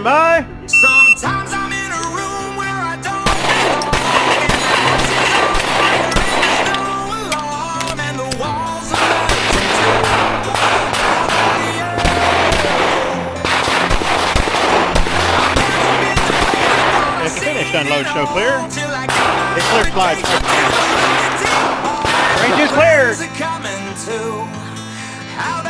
Bye. Sometimes I'm in a room where I don't belong, and the house is on fire and there's no alarm, and the walls are melting too. If finished, unload, show clear. It clear slides. Range is cleared. How